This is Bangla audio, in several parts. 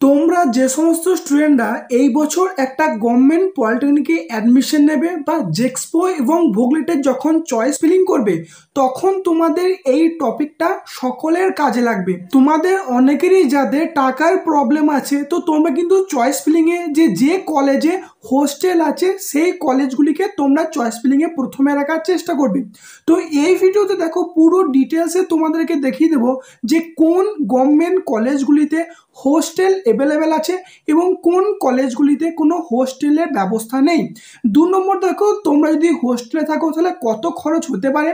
তোমরা যে সমস্ত স্টুডেন্টরা এই বছর একটা গভর্নমেন্ট পলিটেকনিকে অ্যাডমিশন নেবে বা জেক্সপো এবং ভোগলেটের যখন চয়েস ফিলিং করবে তখন তোমাদের এই টপিকটা সকলের কাজে লাগবে। তোমাদের অনেকেরই যাদের টাকার প্রবলেম আছে তো তোমরা কিন্তু চয়েস ফিলিংয়ে যে কলেজে হোস্টেল আছে সেই কলেজগুলিকে তোমরা চয়েস ফিলিংয়ে প্রথমে রাখার চেষ্টা করবে। তো এই ভিডিওতে দেখো পুরো ডিটেলসে তোমাদেরকে দেখিয়ে দেবো যে কোন গভর্নমেন্ট কলেজগুলিতে হোস্টেল অ্যাভেলেবেল আছে এবং কোন কলেজগুলিতে কোনো হোস্টেলের ব্যবস্থা নেই। 2 নম্বর দেখো তোমরা যদি হোস্টেলে থাকো তাহলে কত খরচ হতে পারে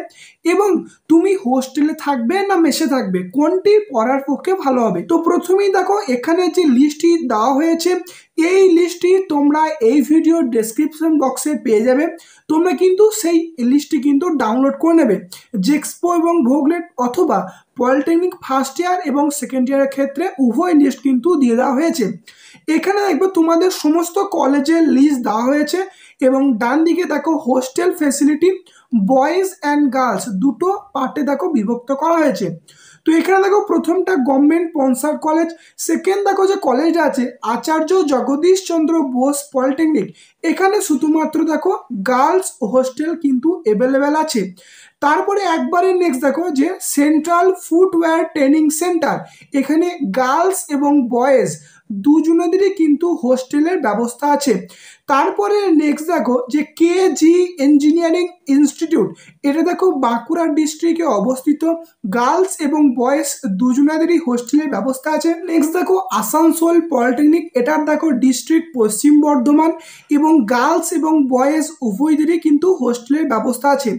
এবং তুমি হোস্টেলে থাকবে না মেসে থাকবে, কোনটি পড়ার পক্ষে ভালো হবে। তো প্রথমেই দেখো এখানে যে লিস্টটি দেওয়া হয়েছে এই লিস্টটি তোমরা এই ভিডিওর ডেসক্রিপশন বক্সে পেয়ে যাবে। তোমরা কিন্তু সেই লিস্টটি কিন্তু ডাউনলোড করে নেবে। জেক্সপো এবং ভোগলেট অথবা পলিটেকনিক ফার্স্ট ইয়ার এবং সেকেন্ড ইয়ারের ক্ষেত্রে উভয় লিস্ট কিন্তু দিয়ে দেওয়া হয়েছে। এখানে দেখবে তোমাদের সমস্ত কলেজের লিস্ট দেওয়া হয়েছে এবং ডান দিকে দেখো hostel facility boys and girls দুটো পার্টে দেখো বিভক্ত করা হয়েছে। তো এখানে দেখো প্রথমটা গভর্নমেন্ট স্পন্সর কলেজ, সেকেন্ড দেখো যে কলেজটা আছে আচার্য জগদীশ চন্দ্র বোস পলিটেকনিক, এখানে শুধুমাত্র দেখো গার্লস হোস্টেল কিন্তু অ্যাভেলেবেল আছে। তারপরে একবারে নেক্সট দেখো যে সেন্ট্রাল ফুটওয়্যার ট্রেনিং সেন্টার, এখানে গার্লস এবং বয়েজ দুজনেদেরই কিন্তু হোস্টেলের ব্যবস্থা আছে। তারপরে নেক্সট দেখো যে কেজি ইঞ্জিনিয়ারিং ইনস্টিটিউট, এটা দেখো বাঁকুড়া ডিস্ট্রিক্টে অবস্থিত, গার্লস এবং বয়েজ দুজনেদেরই হোস্টেলের ব্যবস্থা আছে। নেক্সট দেখো আসানসোল পলিটেকনিক, এটার দেখো ডিস্ট্রিক্ট পশ্চিম বর্ধমান এবং গার্লস এবং বয়েজ উভয়দেরই কিন্তু হোস্টেলের ব্যবস্থা আছে।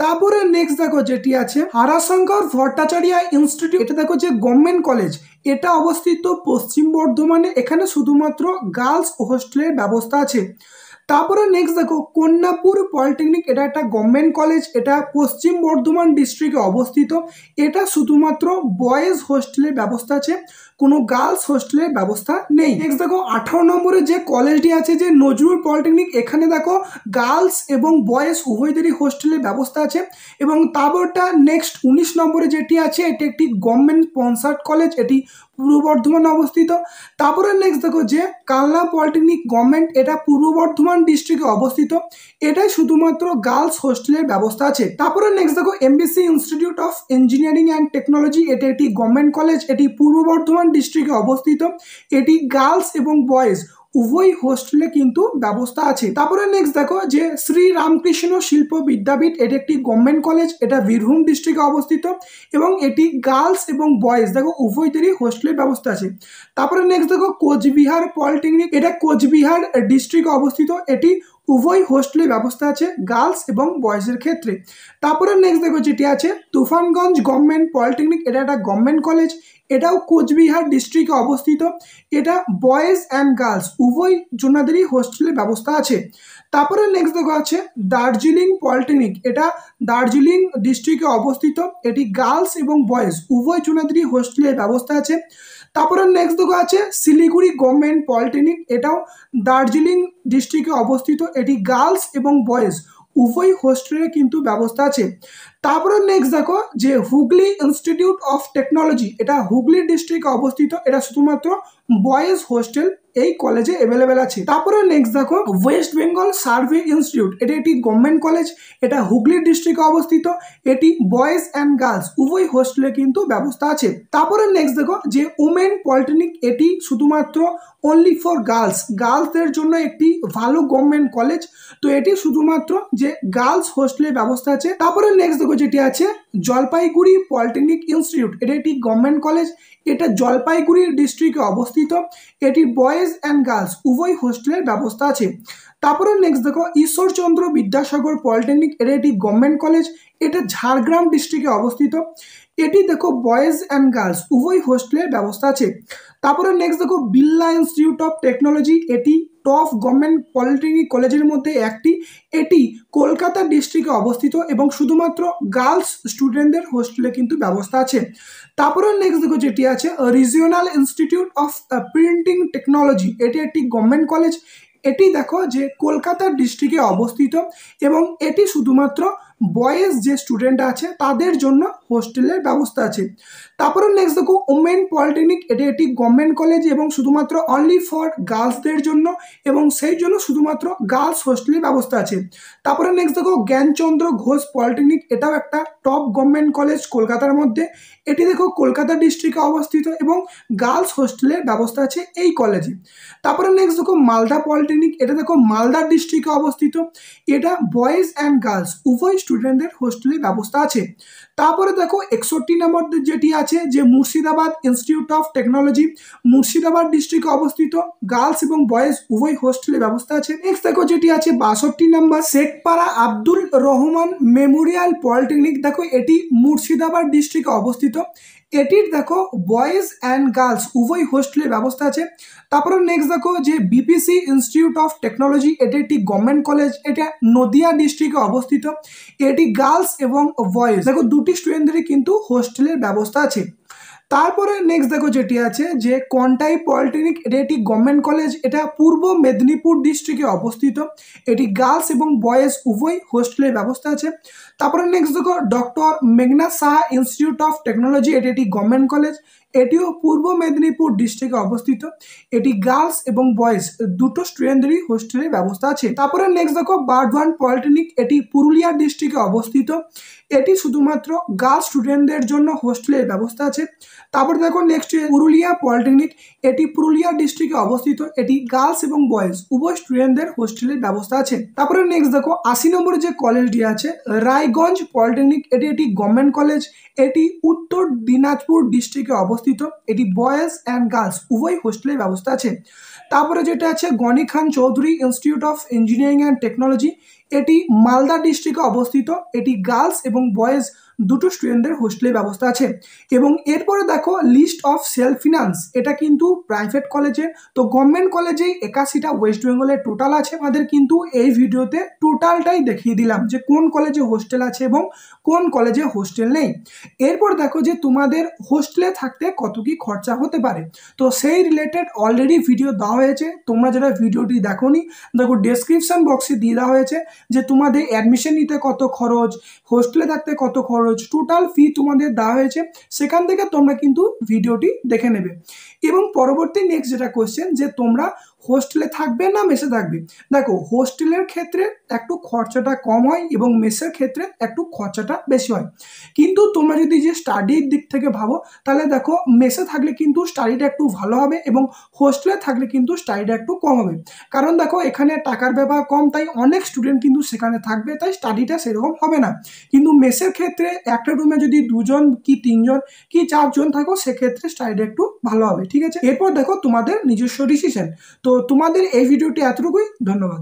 তারপরে নেক্সট দেখো যেটি আছে হারাশঙ্কর ভট্টাচার্য ইনস্টিটিউট, এটা দেখো যে গভর্নমেন্ট কলেজ, এটা অবস্থিত পশ্চিম বর্ধমানে, এখানে শুধুমাত্র গার্লস হোস্টেলের ব্যবস্থা আছে। তারপরে নেক্সট দেখো কন্যাপুর পলিটেকনিক, এটা একটা গভর্নমেন্ট কলেজ, এটা পশ্চিম বর্ধমান ডিস্ট্রিক্টে অবস্থিত, এটা শুধুমাত্র বয়েজ হোস্টেলের ব্যবস্থা আছে, কোনো গার্লস হোস্টেলের ব্যবস্থা নেই। নেক্সট দেখো 18 নম্বরে যে কলেজটি আছে যে নজরুল পলিটেকনিক, এখানে দেখো গার্লস এবং বয়েজ উভয়দেরই হোস্টেলের ব্যবস্থা আছে। এবং তারপরটা নেক্সট 19 নম্বরে যেটি আছে এটি একটি গভর্নমেন্ট স্পন্সার্ড কলেজ, এটি পূর্ব বর্ধমানে অবস্থিত। তারপরে নেক্সট দেখো যে কালনা পলিটেকনিক গভর্নমেন্ট, এটা পূর্ব বর্ধমান ডিস্ট্রিক্টে অবস্থিত, এটাই শুধুমাত্র গার্লস হোস্টেলের ব্যবস্থা আছে। তারপরে নেক্সট দেখো MBC institute of engineering and technology, এটা একটি গভর্নমেন্ট কলেজ, এটি পূর্ব বর্ধমান ডিস্ট্রিক্টে অবস্থিত, এটি গার্লস এবং বয়েজ উভয় হোস্টেলে কিন্তু ব্যবস্থা আছে। তারপরে নেক্সট দেখো যে শ্রী রামকৃষ্ণ শিল্প বিদ্যাপীঠ, এটি একটি গভর্নমেন্ট কলেজ, এটা বীরভূম ডিস্ট্রিক্টে অবস্থিত এবং এটি গার্লস এবং বয়েজ দেখো উভয়দেরই হোস্টেলের ব্যবস্থা আছে। তারপরে নেক্সট দেখো কোচবিহার পলিটেকনিক, এটা কোচবিহার ডিস্ট্রিক্টে অবস্থিত, এটি উভয় হোস্টেলের ব্যবস্থা আছে গার্লস এবং বয়েজের ক্ষেত্রে। তারপরে নেক্সট দেখো যেটি আছে তুফানগঞ্জ গভর্নমেন্ট পলিটেকনিক, এটা একটা গভর্নমেন্ট কলেজ, এটাও কোচবিহার ডিস্ট্রিক্টে অবস্থিত, এটা বয়েজ অ্যান্ড গার্লস উভয় জনাদেরই হোস্টেলের ব্যবস্থা আছে। তারপরে নেক্সট দেখো আছে দার্জিলিং পলিটেকনিক, এটা দার্জিলিং ডিস্ট্রিক্টে অবস্থিত, এটি গার্লস এবং বয়েজ উভয় জনাদেরই হোস্টেলের ব্যবস্থা আছে। তারপরে নেক্সট দেখো আছে শিলিগুড়ি গভর্নমেন্ট পলিটেকনিক, এটাও দার্জিলিং ডিস্ট্রিক্টে অবস্থিত, এটি গার্লস এবং বয়েজ উভয় হোস্টেলের কিন্তু ব্যবস্থা আছে। তারপরে নেক্সট দেখো যে হুগলি ইনস্টিটিউট অফ টেকনোলজি, এটা হুগলি ডিস্ট্রিক্টে অবস্থিত, এটা শুধুমাত্র বয়েজ হোস্টেল এই কলেজে অ্যাভেলেবেল আছে। তারপরে নেক্সট দেখো ওয়েস্ট বেঙ্গল সার্ভে ইনস্টিটিউট, এটা একটি গভর্নমেন্ট কলেজ, এটা হুগলি ডিস্ট্রিক্টে অবস্থিত, এটি বয়েজ অ্যান্ড গার্লস উভয় হোস্টেলে কিন্তু ব্যবস্থা আছে। তারপরে নেক্সট দেখো যে উমেন পলিটেকনিক, এটি শুধুমাত্র অনলি ফর গার্লস, গার্লসদের জন্য একটি ভালো গভর্নমেন্ট কলেজ, তো এটি শুধুমাত্র যে গার্লস হোস্টেলের ব্যবস্থা আছে। তারপরে নেক্সট দেখো যেটি আছে জলপাইগুড়ি পলিটেকনিক ইনস্টিটিউট, এটা একটি গভর্নমেন্ট কলেজ, এটা জলপাইগুড়ি ডিস্ট্রিক্টে অবস্থিত, এটি বয়েজ অ্যান্ড গার্লস উভয় হোস্টেলের ব্যবস্থা আছে। তারপরে নেক্সট দেখো ঈশ্বরচন্দ্র বিদ্যাসাগর পলিটেকনিক, এটা একটি গভর্নমেন্ট কলেজ, এটা ঝাড়গ্রাম ডিস্ট্রিক্টে অবস্থিত, এটি দেখো বয়েজ অ্যান্ড গার্লস উভয় হোস্টেলের ব্যবস্থা আছে। তারপরে নেক্সট দেখো বিড়লা ইনস্টিটিউট অফ টেকনোলজি, এটি টপ গভর্নমেন্ট পলিটেকনিক কলেজের মধ্যে একটি, এটি কলকাতা ডিস্ট্রিক্টে অবস্থিত এবং শুধুমাত্র গার্লস স্টুডেন্টদের হোস্টেলে কিন্তু ব্যবস্থা আছে। তারপরে নেক্সট দেখো যেটি আছে regional institute of printing technology, এটি একটি গভর্নমেন্ট কলেজ, এটি দেখো যে কলকাতা ডিস্ট্রিক্টে অবস্থিত এবং এটি শুধুমাত্র বয়েজ যে স্টুডেন্ট আছে তাদের জন্য হোস্টেলের ব্যবস্থা আছে। তারপরে নেক্সট দেখো ওমেন পলিটেকনিক, এটা একটি গভর্নমেন্ট কলেজ এবং শুধুমাত্র অনলি ফর গার্লসদের জন্য, এবং সেই জন্য শুধুমাত্র গার্লস হোস্টেলের ব্যবস্থা আছে। তারপরে নেক্সট দেখো জ্ঞানচন্দ্র ঘোষ পলিটেকনিক, এটাও একটা টপ গভর্নমেন্ট কলেজ কলকাতার মধ্যে। এটি দেখো কলকাতা ডিস্ট্রিক্টে অবস্থিত এবং গার্লস হোস্টেলের ব্যবস্থা আছে এই কলেজে। তারপরে নেক্সট দেখো মালদা পলিটেকনিক, এটা দেখো মালদা ডিস্ট্রিক্টে অবস্থিত। এটা বয়েজ অ্যান্ড গার্লস উভয় স্টুডেন্টদের হোস্টেলের ব্যবস্থা আছে। তারপরে দেখো 61 নম্বর যেটি আছে যে Murshidabad institute of technology, Murshidabad ডিস্ট্রিক্টে অবস্থিত, গার্লস এবং বয়েজ উভয় হোস্টেলের ব্যবস্থা আছে। নেক্সট দেখো যেটি আছে 62 নম্বর শেখপাড়া আব্দুল রহমান মেমোরিয়াল পলিটেকনিক, দেখো এটি মুর্শিদাবাদ ডিস্ট্রিক্টে অবস্থিত। এটির দেখো বয়েজ অ্যান্ড গার্লস উভয় হোস্টেলের ব্যবস্থা আছে। তারপরে নেক্সট দেখো যে বিপিসি ইনস্টিটিউট অফ টেকনোলজি, এটি একটি গভর্নমেন্ট কলেজ, এটা নদিয়া ডিস্ট্রিক্টে অবস্থিত। এটি গার্লস এবং বয়েজ দেখো দুটি স্টুডেন্টদেরই কিন্তু হোস্টেলের ব্যবস্থা আছে। তারপরে নেক্সট দেখো যেটি আছে যে কন্টাই পলিটেকনিক, এটা একটি গভর্নমেন্ট কলেজ, এটা পূর্ব মেদিনীপুর ডিস্ট্রিক্টে অবস্থিত। এটি গার্লস এবং বয়েজ উভয় হোস্টেলের ব্যবস্থা আছে। তারপরে নেক্সট দেখো ডক্টর মেঘনা সাহা ইনস্টিটিউট অফ টেকনোলজি, এটি একটি গভর্নমেন্ট কলেজ, এটিও পূর্ব মেদিনীপুর ডিস্ট্রিক্টে অবস্থিত। এটি গার্লস এবং বয়েজ দুটো স্টুডেন্টদেরই হোস্টেলের ব্যবস্থা আছে। তারপরে নেক্সট দেখো বার্ধওয়ান পলিটেকনিক, এটি পুরুলিয়া ডিস্ট্রিক্টে অবস্থিত। এটি শুধুমাত্র গার্লস স্টুডেন্টদের জন্য হোস্টেলের ব্যবস্থা আছে। তারপর দেখো নেক্সট পুরুলিয়া পলিটেকনিক, এটি পুরুলিয়া ডিস্ট্রিক্টে অবস্থিত। এটি গার্লস এবং বয়েজ উভয় স্টুডেন্টদের হোস্টেলের ব্যবস্থা আছে। তারপরে নেক্সট দেখো 80 নম্বরে যে কলেজটি আছে রায়গঞ্জ পলিটেকনিক, এটি একটি গভর্নমেন্ট কলেজ, এটি উত্তর দিনাজপুর ডিস্ট্রিক্টে অবস্থিত। এটি বয়েজ অ্যান্ড গার্লস উভয় হোস্টেলের ব্যবস্থা আছে। তারপরে যেটা আছে Ghani Khan Chowdhury institute of engineering and technology, এটি মালদা ডিস্ট্রিক্টে অবস্থিত। এটি গার্লস এবং বয়েজ দুটো স্টুডেন্টদের হোস্টেলের ব্যবস্থা আছে। এবং এরপরে দেখো লিস্ট অফ সেলফ ফিনান্স, এটা কিন্তু প্রাইভেট কলেজের, তো গভর্নমেন্ট কলেজেই 81টা ওয়েস্ট বেঙ্গলের টোটাল আছে। আমাদের কিন্তু এই ভিডিওতে টোটালটাই দেখিয়ে দিলাম যে কোন কলেজে হোস্টেল আছে এবং কোন কলেজে হোস্টেল নেই। এরপর দেখো যে তোমাদের হোস্টেলে থাকতে কত কি খরচা হতে পারে, তো সেই রিলেটেড অলরেডি ভিডিও দেওয়া হয়েছে। তোমরা যারা ভিডিওটি দেখোনি, দেখো ডেসক্রিপশন বক্সে দিয়ে দেওয়া হয়েছে যে তোমাদের অ্যাডমিশন নিতে কত খরচ, হোস্টেলে থাকতে কত খরচ, টোটাল ফি তোমাদের দেওয়া হয়েছে। সেখান থেকে তোমরা কিন্তু ভিডিওটি দেখে নেবে। এবং পরবর্তী নেক্সট যেটা কোশ্চেন যে তোমরা হোস্টেলে থাকবে না মেসে থাকবে, দেখো হোস্টেলের ক্ষেত্রে একটু খরচাটা কম হয় এবং মেসের ক্ষেত্রে একটু খরচাটা বেশি হয়। কিন্তু তোমরা যদি যে স্টাডির দিক থেকে ভাবো তাহলে দেখো মেসে থাকলে কিন্তু স্টাডিটা একটু ভালো হবে এবং হোস্টেলে থাকলে কিন্তু স্টাডিটা একটু কম হবে। কারণ দেখো এখানে টাকার ব্যবহার কম, তাই অনেক স্টুডেন্ট কিন্তু সেখানে থাকবে, তাই স্টাডিটা সেরকম হবে না। কিন্তু মেসের ক্ষেত্রে একটা রুমে যদি 2জন কি 3জন কি 4জন থাকো সেক্ষেত্রে স্টাডিটা একটু ভালো হবে। ঠিক আছে, এরপর দেখো তোমাদের নিজস্ব ডিসিশন। তো তোমাদের এই ভিডিওটি এতটুকুই, ধন্যবাদ।